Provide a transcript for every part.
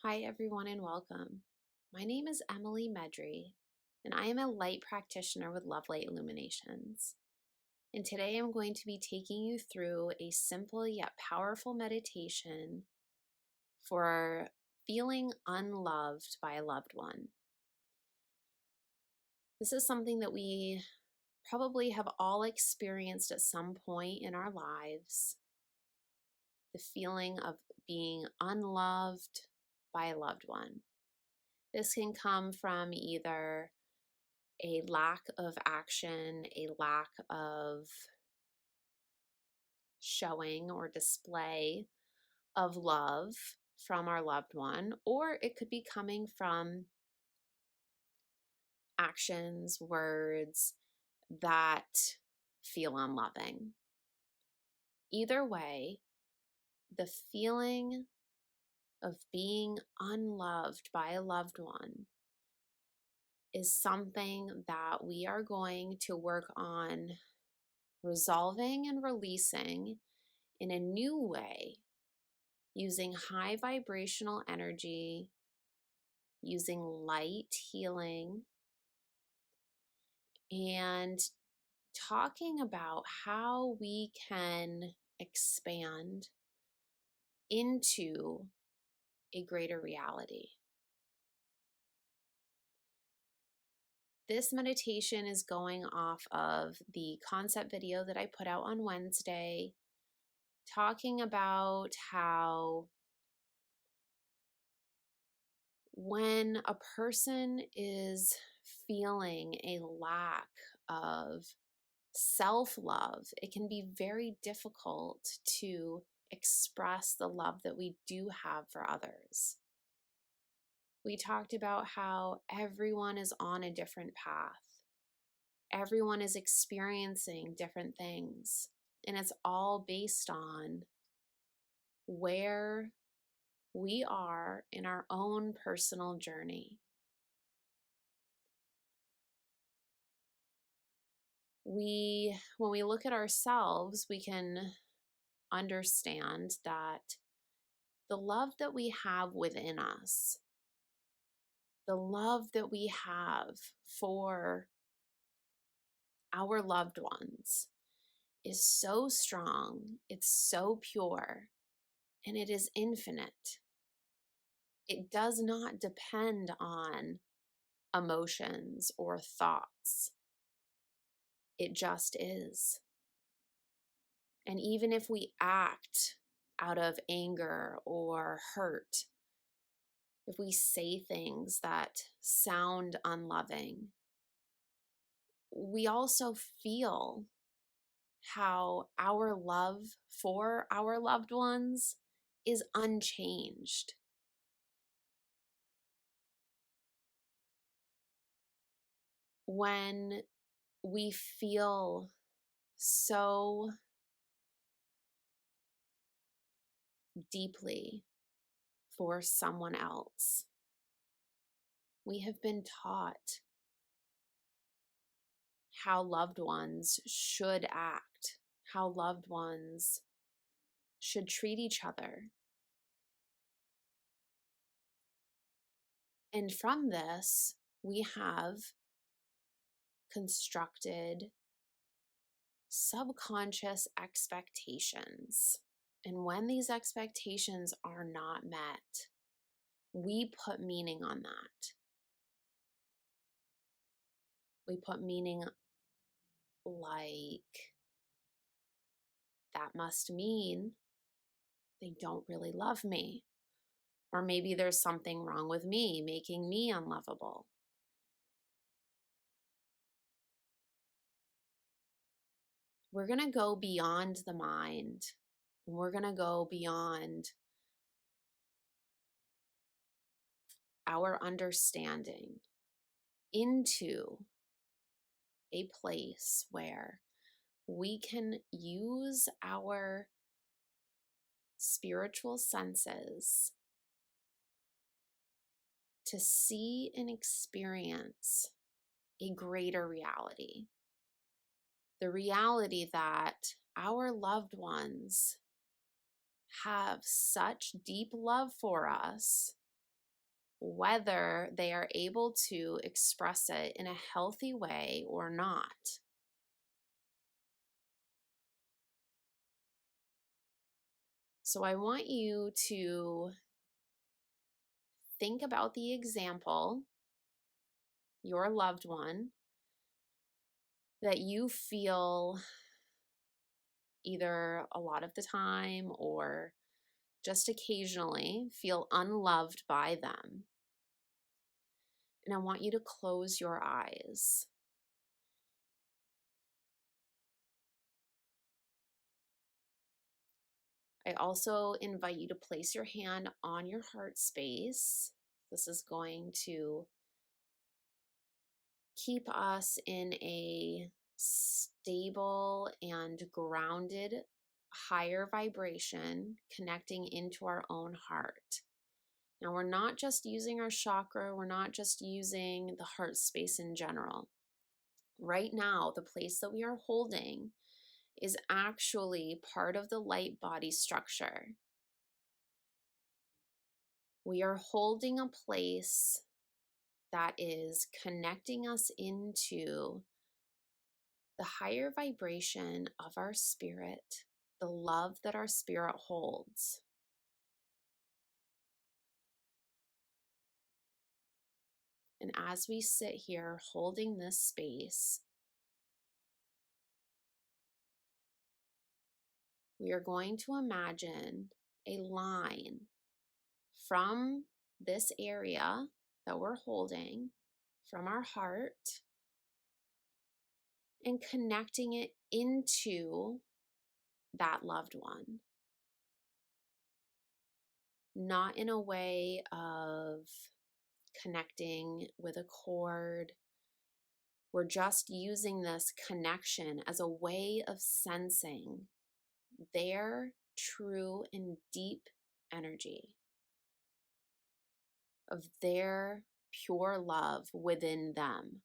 Hi everyone and welcome. My name is Emily Medri and I am a light practitioner with LoveLight Illuminations. And today I'm going to be taking you through a simple yet powerful meditation for feeling unloved by a loved one. This is something that we probably have all experienced at some point in our lives. The feeling of being unloved by a loved one. This can come from either a lack of action, a lack of showing or display of love from our loved one, or it could be coming from actions, words that feel unloving. Either way, the feeling of being unloved by a loved one is something that we are going to work on resolving and releasing in a new way, using high vibrational energy, using light healing, and talking about how we can expand into a greater reality. This meditation is going off of the concept video that I put out on Wednesday, talking about how when a person is feeling a lack of self-love, it can be very difficult to express the love that we do have for others. We talked about how everyone is on a different path. Everyone is experiencing different things, and it's all based on where we are in our own personal journey. When we look at ourselves, we can understand that the love that we have within us, the love that we have for our loved ones is so strong, it's so pure, and it is infinite. It does not depend on emotions or thoughts. It just is. And even if we act out of anger or hurt, if we say things that sound unloving, we also feel how our love for our loved ones is unchanged. When we feel so deeply for someone else, we have been taught how loved ones should act, how loved ones should treat each other. And from this, we have constructed subconscious expectations. And when these expectations are not met, we put meaning on that. We put meaning like, that must mean they don't really love me. Or maybe there's something wrong with me, making me unlovable. We're going to go beyond the mind. And we're going to go beyond our understanding into a place where we can use our spiritual senses to see and experience a greater reality. The reality that our loved ones have such deep love for us whether they are able to express it in a healthy way or not. So I want you to think about the example, your loved one, that you feel either a lot of the time or just occasionally feel unloved by them. And I want you to close your eyes. I also invite you to place your hand on your heart space. This is going to keep us in a stable and grounded higher vibration, connecting into our own heart. Now, we're not just using our chakra, we're not just using the heart space in general. Right now, the place that we are holding is actually part of the light body structure. We are holding a place that is connecting us into the higher vibration of our spirit, the love that our spirit holds. And as we sit here holding this space, we are going to imagine a line from this area that we're holding, from our heart, and connecting it into that loved one. Not in a way of connecting with a cord. We're just using this connection as a way of sensing their true and deep energy, of their pure love within them.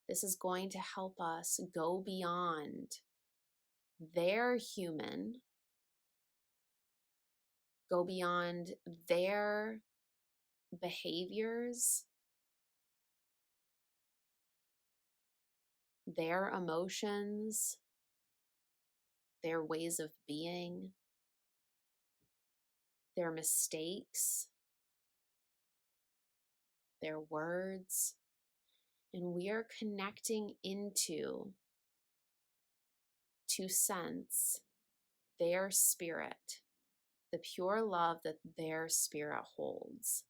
This is going to help us go beyond their human, go beyond their behaviors, their emotions, their ways of being, their mistakes, their words, and we are connecting into to sense their spirit, the pure love that their spirit holds.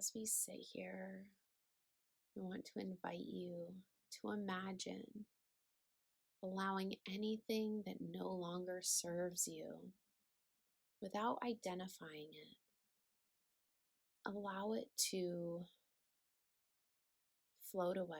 as we sit here, I want to invite you to imagine allowing anything that no longer serves you without identifying it. Allow it to float away.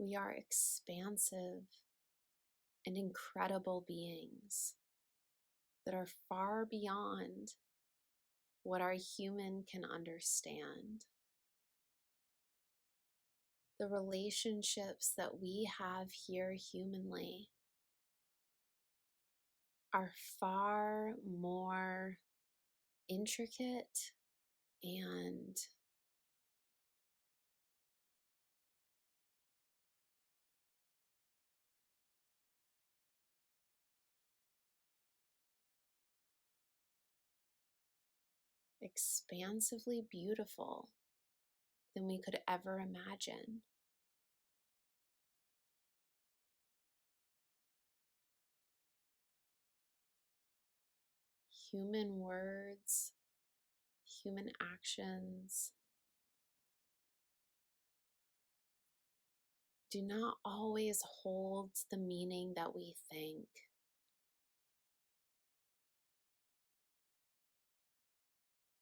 We are expansive and incredible beings that are far beyond what our human can understand. The relationships that we have here humanly are far more intricate and expansively beautiful than we could ever imagine. Human words, human actions do not always hold the meaning that we think.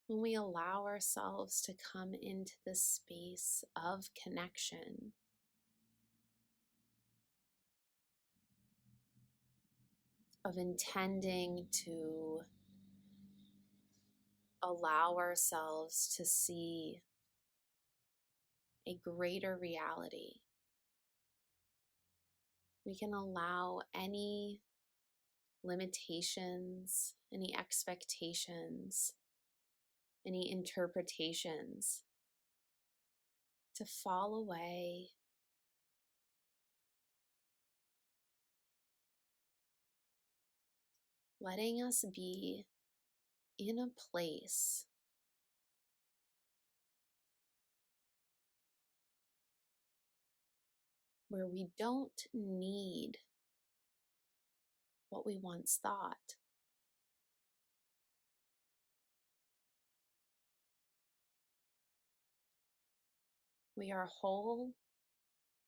When we allow ourselves to come into this space of connection, of intending to allow ourselves to see a greater reality, we can allow any limitations, any expectations, any interpretations to fall away, letting us be in a place where we don't need what we once thought. We are whole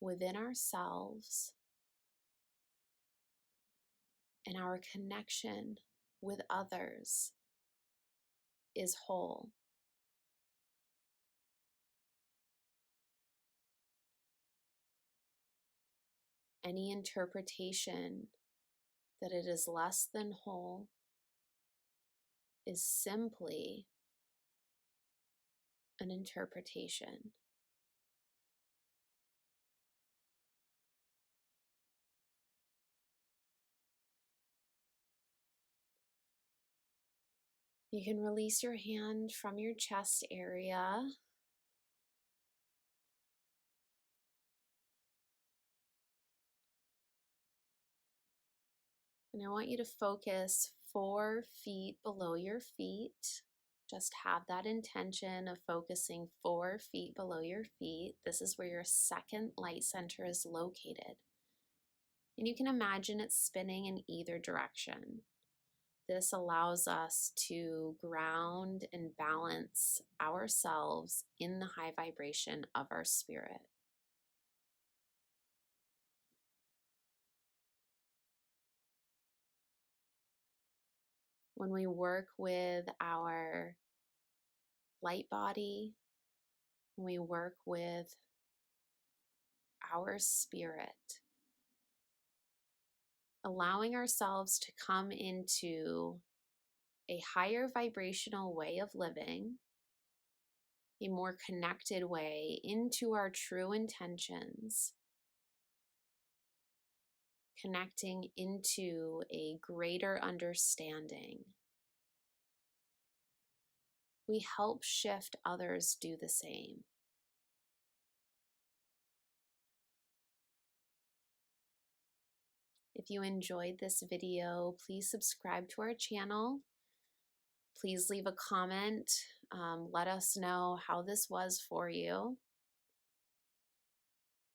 within ourselves, and our connection with others is whole. Any interpretation that it is less than whole is simply an interpretation. You can release your hand from your chest area. And I want you to focus 4 feet below your feet. Just have that intention of focusing 4 feet below your feet. This is where your second light center is located. And you can imagine it spinning in either direction. This allows us to ground and balance ourselves in the high vibration of our spirit. When we work with our light body, We work with our spirit, allowing ourselves to come into a higher vibrational way of living, a more connected way into our true intentions, connecting into a greater understanding. We help shift others do the same. If you enjoyed this video, please subscribe to our channel. Please leave a comment. Let us know how this was for you.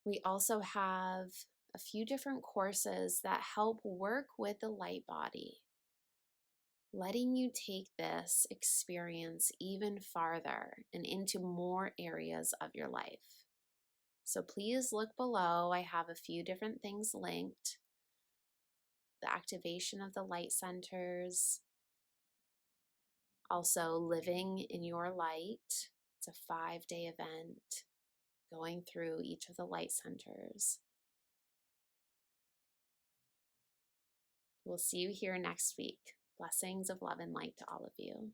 We also have a few different courses that help work with the light body, letting you take this experience even farther and into more areas of your life. So please look below. I have a few different things linked. The activation of the light centers, also living in your light. It's a 5-day event going through each of the light centers. We'll see you here next week. Blessings of love and light to all of you.